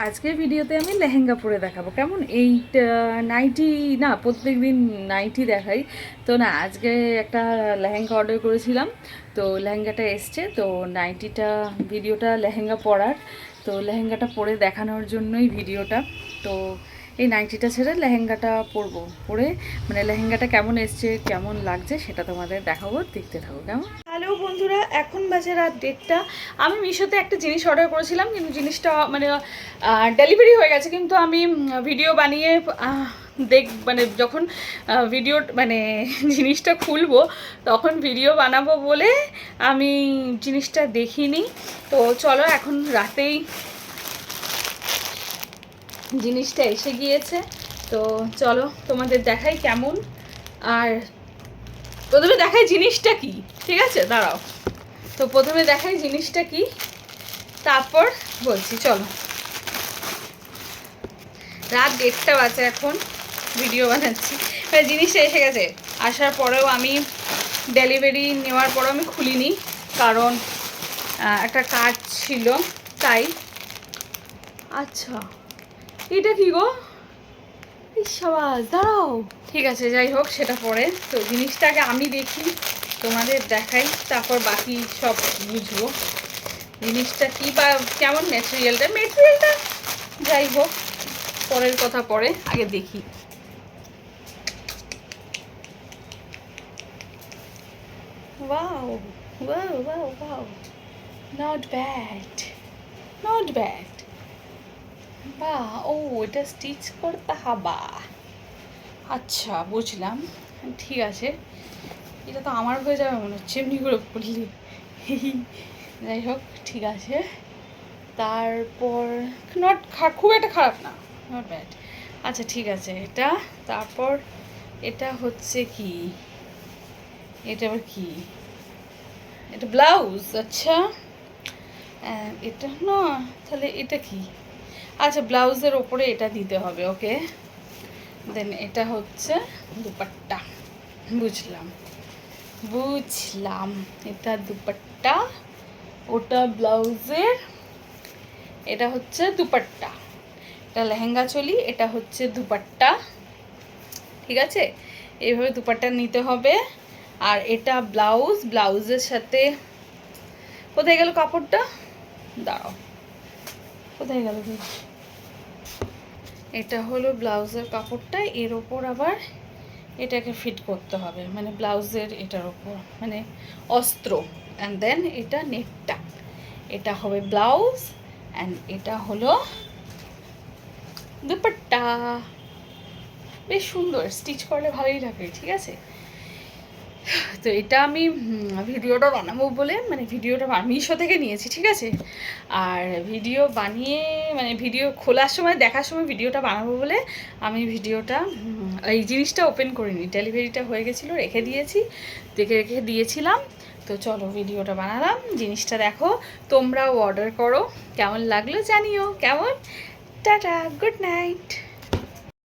আজকের ভিডিওতে আমি লেহেঙ্গা পরে দেখাবো কেমন। এই নাইটি না, প্রত্যেক দিন নাইটি দেখাই তো না, আজকে একটা লেহেঙ্গা অর্ডার করেছিলাম, তো লেহেঙ্গাটা এসছে, তো নাইটিটা ভিডিওটা লেহেঙ্গা পরার, তো লেহেঙ্গাটা পরে দেখানোর জন্যই ভিডিওটা। তো এই নাইটিটা ছেড়ে লেহেঙ্গাটা পরবো, পরে মানে লেহেঙ্গাটা কেমন এসছে কেমন লাগছে সেটা তোমাদের দেখাবো, দেখতে থাকো কেমন। হ্যালো বন্ধুরা, এখন বাজে রাত 1:30। আমি মিশোতে একটা জিনিস অর্ডার করেছিলাম, কিন্তু জিনিসটা মানে ডেলিভারি হয়ে গেছে, কিন্তু আমি ভিডিও বানিয়ে মানে যখন ভিডিও মানে জিনিসটা খুলবো তখন ভিডিও বানাবো বলে আমি জিনিসটা দেখিনি। তো চলো, এখন রাতেই জিনিসটা এসে গিয়েছে, তো চলো তোমাদের দেখাই কেমন। আর প্রথমে দেখাই জিনিসটা কি, ঠিক আছে, দাঁড়াও। তো প্রথমে দেখাই জিনিসটা কি, তারপর বলছি। চলো, রাত 1:30 বাজে, এখন ভিডিও বানাচ্ছি, জিনিসটা এসে গেছে। আসার পরেও আমি ডেলিভারি নেওয়ার পরেও আমি খুলিনি, কারণ একটা কাজ ছিল তাই। আচ্ছা, এটা কি গো, সবাই দাঁড়াও, ঠিক আছে, যাই হোক সেটা পরে। তো জিনিসটাকে আমি দেখি, তোমাদের দেখাই, তারপর বাকি সব বুঝবো জিনিসটা কি বা কেমন। মেটেরিয়ালটা যাই হোক, পরের কথা পরে, আগে দেখি। Wow wow wow wow, not bad, not bad. বা ও, এটা স্টিচ করতে হবে। আচ্ছা, বুঝলাম, ঠিক আছে। এটা তো আমার হয়ে যাবে মনে হচ্ছে এমনি করে পড়লি। যাই হোক, ঠিক আছে। তারপর নট, খুব একটা খারাপ না, নট ব্যাড। আচ্ছা ঠিক আছে, এটা তারপর এটা হচ্ছে কি, এটা আবার কি, এটা ব্লাউজ। আচ্ছা, এটা না, তাহলে এটা কি? আচ্ছা, ব্লাউজের ওপরে এটা দিতে হবে, ওকে। দেন এটা হচ্ছে দুপাট্টা, বুঝলাম বুঝলাম, এটা দুপাট্টা, ওটা ব্লাউজের, এটা হচ্ছে দুপাট্টা। এটা লেহেঙ্গা চলি, এটা হচ্ছে দুপাট্টা, ঠিক আছে। এইভাবে দুপাট্টা নিতে হবে। আর এটা ব্লাউজ, ব্লাউজের সাথে কোথায় গেল কাপড়টা, দাঁড়াও, কোথায় গেল? এটা হলো ব্লাউজের কাপড়টা, এর ওপর আবার এটাকে ফিট করতে হবে, মানে ব্লাউজের এটার ওপর, মানে অস্ত্র। অ্যান্ড দেন এটা নেটটা, এটা হবে ব্লাউজ, অ্যান্ড এটা হলো দুপাট্টা। বেশ সুন্দর, স্টিচ করলে ভালোই লাগে, ঠিক আছে। তো এটা আমি ভিডিওটা বানাবো বলে, মানে ভিডিওটা মিশো থেকে নিয়েছি, ঠিক আছে। আর ভিডিও বানিয়ে মানে ভিডিও খোলার সময়, দেখার সময় ভিডিওটা বানাবো বলে আমি ভিডিওটা এই জিনিসটা ওপেন করিনি, ডেলিভারিটা হয়ে গেছিলো, রেখে রেখে দিয়েছিলাম। তো চলো, ভিডিওটা বানালাম, জিনিসটা দেখো, তোমরাও অর্ডার করো, কেমন লাগলো জানিও, কেমন। Tata, good night.